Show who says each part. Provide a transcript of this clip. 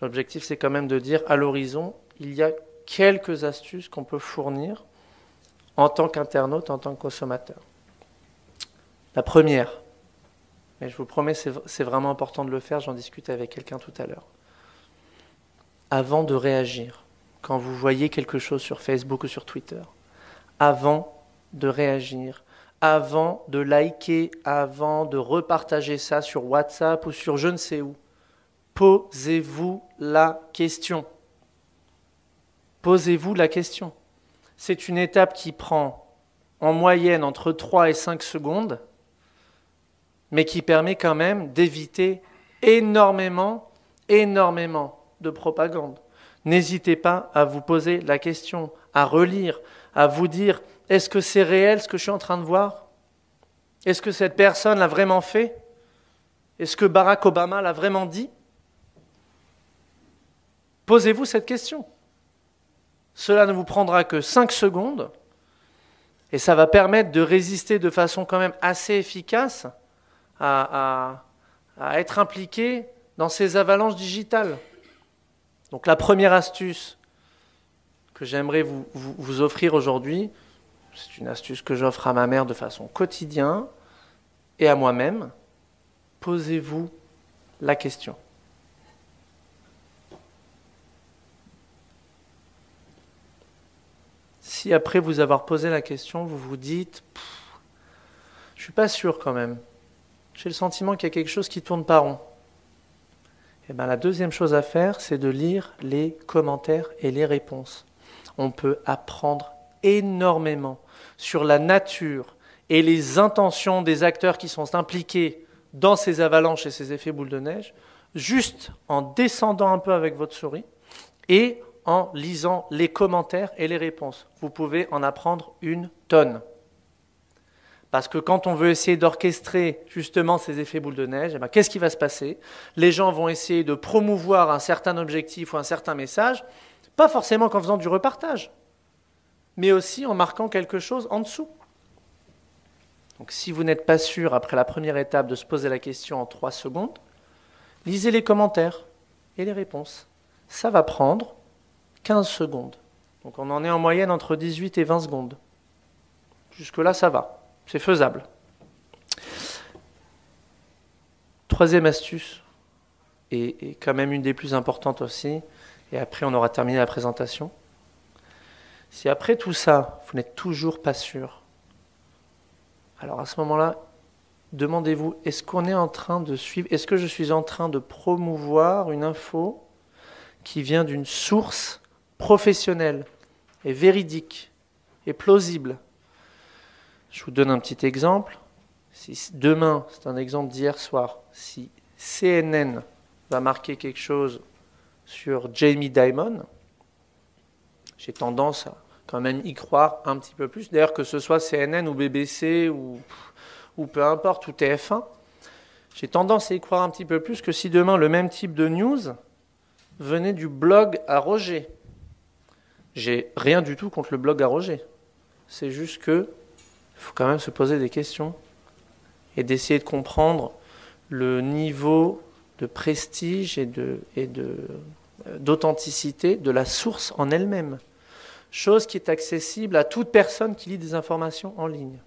Speaker 1: L'objectif, c'est quand même de dire, à l'horizon, il y a quelques astuces qu'on peut fournir en tant qu'internaute, en tant que consommateur. La première, et je vous promets, c'est vraiment important de le faire, j'en discutais avec quelqu'un tout à l'heure. Avant de réagir, quand vous voyez quelque chose sur Facebook ou sur Twitter, avant de réagir, avant de liker, avant de repartager ça sur WhatsApp ou sur je ne sais où, posez-vous la question. Posez-vous la question. C'est une étape qui prend en moyenne entre 3 et 5 secondes, mais qui permet quand même d'éviter énormément de propagande. N'hésitez pas à vous poser la question, à relire, à vous dire, est-ce que c'est réel ce que je suis en train de voir? Est-ce que cette personne l'a vraiment fait? Est-ce que Barack Obama l'a vraiment dit? Posez-vous cette question. Cela ne vous prendra que 5 secondes et ça va permettre de résister de façon quand même assez efficace à être impliqué dans ces avalanches digitales. Donc la première astuce que j'aimerais vous offrir aujourd'hui, c'est une astuce que j'offre à ma mère de façon quotidienne et à moi-même. Posez-vous la question. Si après vous avoir posé la question, vous vous dites « je ne suis pas sûr quand même, j'ai le sentiment qu'il y a quelque chose qui tourne pas rond », et bien la deuxième chose à faire, c'est de lire les commentaires et les réponses. On peut apprendre énormément sur la nature et les intentions des acteurs qui sont impliqués dans ces avalanches et ces effets boule de neige, juste en descendant un peu avec votre souris et en lisant les commentaires et les réponses. Vous pouvez en apprendre une tonne. Parce que quand on veut essayer d'orchestrer justement ces effets boule de neige, eh bien, qu'est-ce qui va se passer? Les gens vont essayer de promouvoir un certain objectif ou un certain message, pas forcément qu'en faisant du repartage, mais aussi en marquant quelque chose en dessous. Donc si vous n'êtes pas sûr, après la première étape, de se poser la question en 3 secondes, lisez les commentaires et les réponses. Ça va prendre 15 secondes. Donc on en est en moyenne entre 18 et 20 secondes. Jusque-là, ça va. C'est faisable. Troisième astuce, et quand même une des plus importantes aussi, et après on aura terminé la présentation. Si après tout ça, vous n'êtes toujours pas sûr, alors à ce moment-là, demandez-vous, est-ce qu'on est en train de suivre, est-ce que je suis en train de promouvoir une info qui vient d'une source professionnelle et véridique et plausible? Je vous donne un petit exemple. Si demain, c'est un exemple d'hier soir, si CNN va marquer quelque chose sur Jamie Dimon, j'ai tendance à quand même y croire un petit peu plus. D'ailleurs, que ce soit CNN ou BBC ou peu importe, ou TF1, j'ai tendance à y croire un petit peu plus que si demain le même type de news venait du blog à Roger. J'ai rien du tout contre le blog à Roger. C'est juste que il faut quand même se poser des questions et d'essayer de comprendre le niveau de prestige et d'authenticité de la source en elle-même. Chose qui est accessible à toute personne qui lit des informations en ligne.